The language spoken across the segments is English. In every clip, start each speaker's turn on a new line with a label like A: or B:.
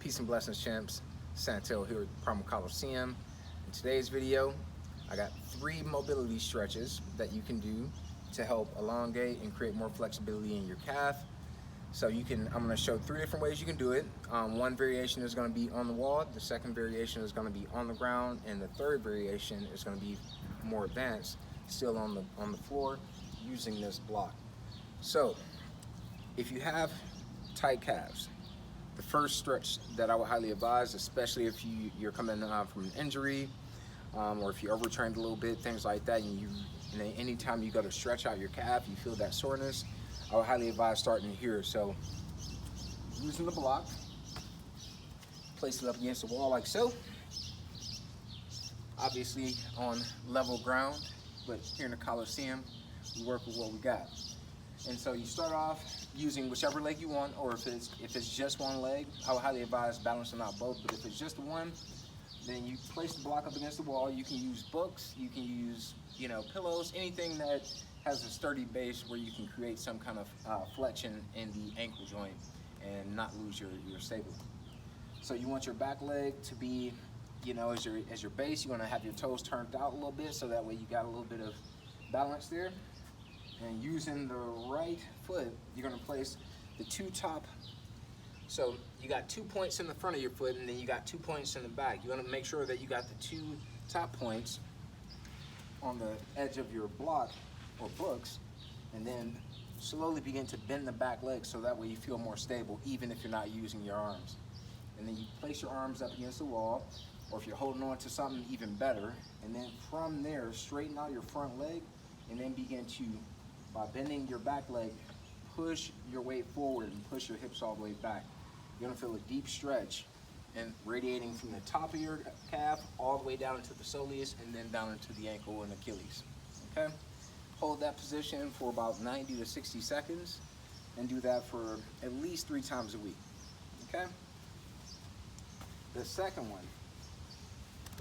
A: Peace and blessings, champs. Santel here at Primal Coliseum. In today's video, I got 3 mobility stretches that you can do to help elongate and create more flexibility in your calf. So I'm going to show 3 different ways you can do it. One variation is going to be on the wall, the second variation is going to be on the ground, and the third variation is going to be more advanced, still on the floor, using this block. So, if you have tight calves, the first stretch that I would highly advise, especially if you're coming from an injury, or if you overtrained a little bit, things like that, and anytime you go to stretch out your calf, you feel that soreness, I would highly advise starting here. So, using the block, place it up against the wall like so. Obviously on level ground, but here in the Coliseum, we work with what we got. And so you start off using whichever leg you want, or if it's just one leg, I would highly advise balancing out both. But if it's just one, then you place the block up against the wall. You can use books, you can use pillows, anything that has a sturdy base where you can create some kind of flexion in the ankle joint and not lose your stability. So you want your back leg to be, as your base. You want to have your toes turned out a little bit, so that way you got a little bit of balance there. And using the right foot, you're going to place the 2 top. So you got 2 points in the front of your foot, and then you got 2 points in the back. You want to make sure that you got the 2 top points on the edge of your block or books, and then slowly begin to bend the back leg, so that way you feel more stable even if you're not using your arms. And then you place your arms up against the wall, or if you're holding on to something, even better. And then from there, straighten out your front leg, and then begin to, by bending your back leg, push your weight forward and push your hips all the way back. You're gonna feel a deep stretch and radiating from the top of your calf all the way down into the soleus, and then down into the ankle and Achilles. Okay? Hold that position for about 90 to 60 seconds and do that for at least 3 times a week. Okay? The second one,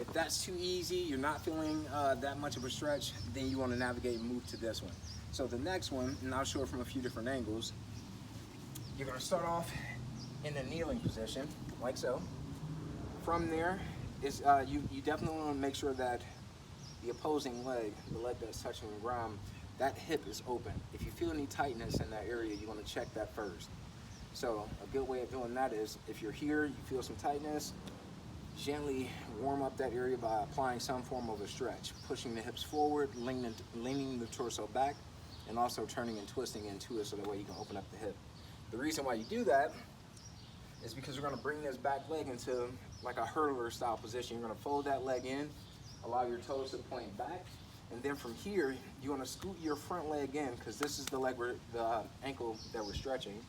A: if that's too easy, you're not feeling that much of a stretch, then you want to navigate and move to this one. So the next one, and I'll show it from a few different angles, you're going to start off in a kneeling position, like so. From there, you definitely want to make sure that the opposing leg, the leg that's touching the ground, that hip is open. If you feel any tightness in that area, you want to check that first. So a good way of doing that is, if you're here, you feel some tightness, gently warm up that area by applying some form of a stretch, pushing the hips forward, leaning the torso back, and also turning and twisting into it, so that way you can open up the hip. The reason why you do that is because you're going to bring this back leg into like a hurdler style position. You're going to fold that leg in, allow your toes to point back, and then from here you want to scoot your front leg in, because this is the ankle that we're stretching.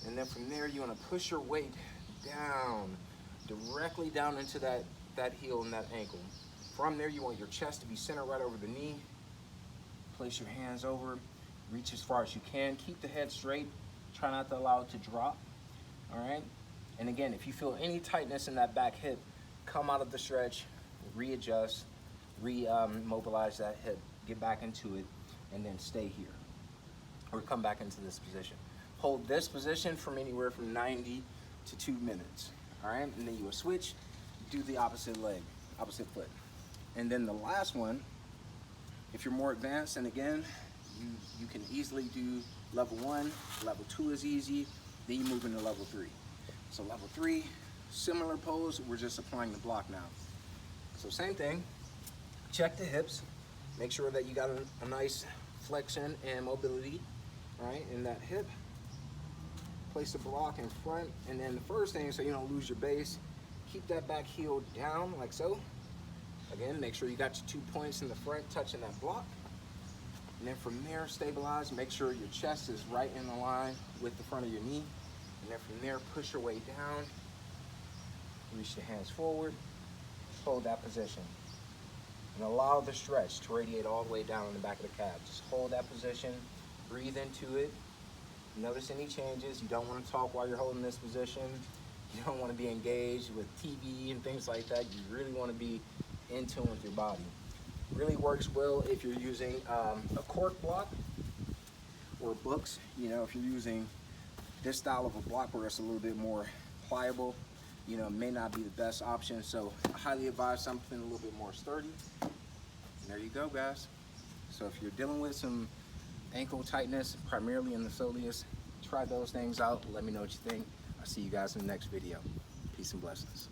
A: And then from there you want to push your weight down, directly down into that heel and that ankle. From there, you want your chest to be centered right over the knee. Place your hands over, reach as far as you can. Keep the head straight. Try not to allow it to drop. All right? And again, if you feel any tightness in that back hip, come out of the stretch, readjust, mobilize that hip, get back into it, and then stay here. Or come back into this position. Hold this position from anywhere from 90 to 2 minutes. All right, and then you will switch, do the opposite leg, opposite foot. And then the last one, if you're more advanced, and again, you can easily do level 1, level 2 is easy, then you move into level 3. So level 3, similar pose, we're just applying the block now. So same thing, check the hips, make sure that you got a nice flexion and mobility, all right, in that hip. Place the block in front, and then the first thing, so you don't lose your base, keep that back heel down like so. Again, make sure you got your 2 points in the front touching that block. And then from there, stabilize, make sure your chest is right in the line with the front of your knee. And then from there, push your way down, reach your hands forward, hold that position. And allow the stretch to radiate all the way down in the back of the calf. Just hold that position, breathe into it. Notice any changes. You don't want to talk while you're holding this position. You don't want to be engaged with TV and things like that. You really want to be in tune with your body. Really works well if you're using a cork block or books. If you're using this style of a block where it's a little bit more pliable, you know, may not be the best option. So I highly advise something a little bit more sturdy. And there you go, guys. So if you're dealing with some ankle tightness, primarily in the soleus, try those things out. Let me know what you think. I'll see you guys in the next video. Peace and blessings.